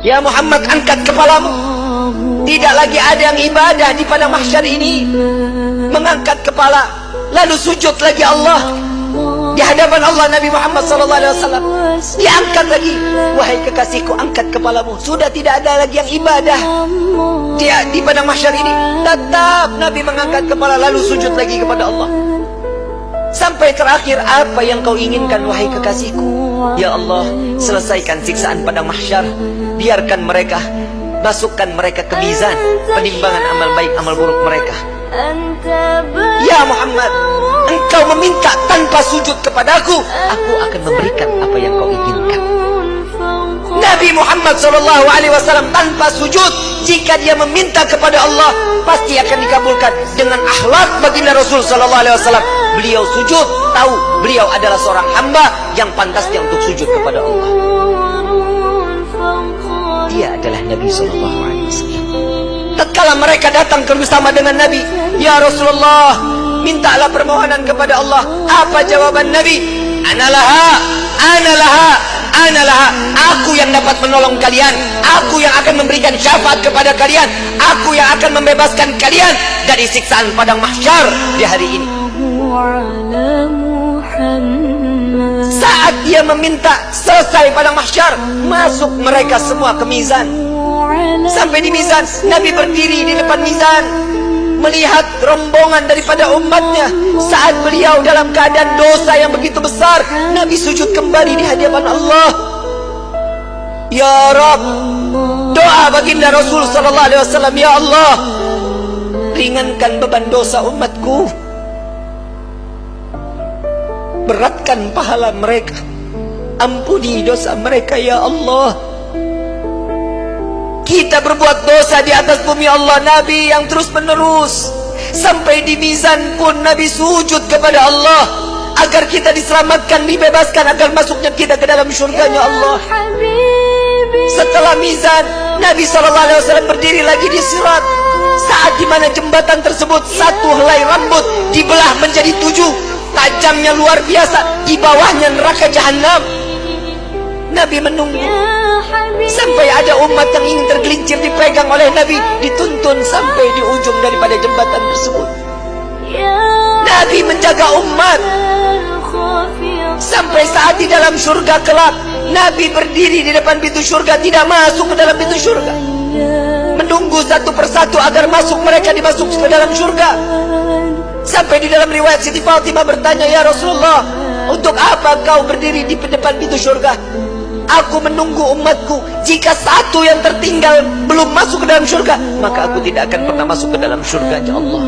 Ya Muhammad, angkat kepalamu. Tidak lagi ada yang ibadah di padang mahsyar ini. Mengangkat kepala, lalu sujud lagi Allah di hadapan Allah. Nabi Muhammad SAW diangkat lagi. Wahai kekasihku, angkat kepalamu. Sudah tidak ada lagi yang ibadah dia di padang mahsyar ini. Tetap Nabi mengangkat kepala lalu sujud lagi kepada Allah. Sampai terakhir, apa yang kau inginkan wahai kekasihku? Ya Allah, selesaikan siksaan padang mahsyar. Biarkan mereka, masukkan mereka ke mizan penimbangan amal baik amal buruk mereka. Ya Muhammad, engkau meminta tanpa sujud kepadaku, aku akan memberikan apa yang kau inginkan. Nabi Muhammad SAW tanpa sujud, jika dia meminta kepada Allah, pasti akan dikabulkan. Dengan akhlak baginda Rasul SAW, beliau sujud, tahu beliau adalah seorang hamba yang pantasnya untuk sujud kepada Allah. Dia adalah Nabi SAW. Tatkala mereka datang bersama dengan Nabi, ya Rasulullah, mintalah permohonan kepada Allah. Apa jawaban Nabi? Analaha, analaha, analaha. Aku yang dapat menolong kalian. Aku yang akan memberikan syafaat kepada kalian. Aku yang akan membebaskan kalian dari siksaan padang mahsyar di hari ini. Saat dia meminta selesai padang mahsyar, masuk mereka semua ke mizan. Sampai di mizan, Nabi berdiri di depan mizan, melihat rombongan daripada umatnya. Saat beliau dalam keadaan dosa yang begitu besar, Nabi sujud kembali di hadapan Allah. Ya Rabb, doa baginda Rasul SAW, ya Allah, ringankan beban dosa umatku, beratkan pahala mereka, ampuni dosa mereka ya Allah. Kita berbuat dosa di atas bumi Allah. Nabi yang terus menerus, sampai di mizan pun Nabi sujud kepada Allah agar kita diselamatkan, dibebaskan, agar masuknya kita ke dalam syurganya Allah. Setelah mizan, Nabi SAW berdiri lagi di sirat. Saat dimana jembatan tersebut, satu helai rambut dibelah menjadi 7, tajamnya luar biasa. Di bawahnya neraka jahanam. Nabi menunggu sampai ada umat yang ingin tergelincir, dipegang oleh Nabi, dituntun sampai di ujung daripada jembatan tersebut. Nabi menjaga umat sampai saat di dalam surga kelak, Nabi berdiri di depan pintu surga, tidak masuk ke dalam pintu surga, menunggu satu persatu agar masuk, mereka dimasuk ke dalam surga. Sampai di dalam riwayat Siti Fatimah bertanya, ya Rasulullah, untuk apa kau berdiri di depan pintu surga? Aku menunggu umatku. Jika satu yang tertinggal belum masuk ke dalam surga, maka aku tidak akan pernah masuk ke dalam surganya Allah.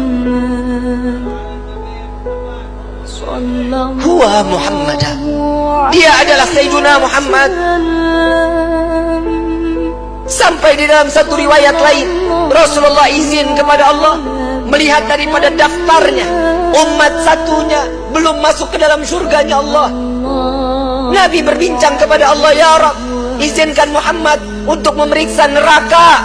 Huwa Muhammad, dia adalah Sayyiduna Muhammad. Sampai di dalam satu riwayat lain, Rasulullah izin kepada Allah melihat daripada daftarnya, umat satunya belum masuk ke dalam surganya Allah. Nabi berbincang kepada Allah, ya Rabb, izinkan Muhammad untuk memeriksa neraka.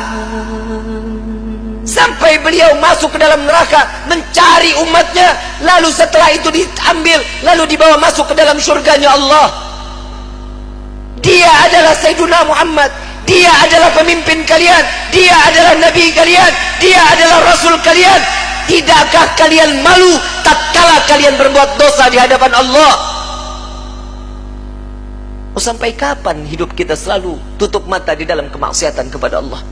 Sampai beliau masuk ke dalam neraka, mencari umatnya, lalu setelah itu diambil, lalu dibawa masuk ke dalam surganya Allah. Dia adalah Sayyiduna Muhammad, dia adalah pemimpin kalian, dia adalah Nabi kalian, dia adalah Rasul kalian. Tidakkah kalian malu tatkala kalian berbuat dosa di hadapan Allah? Sampai kapan hidup kita selalu tutup mata di dalam kemaksiatan kepada Allah?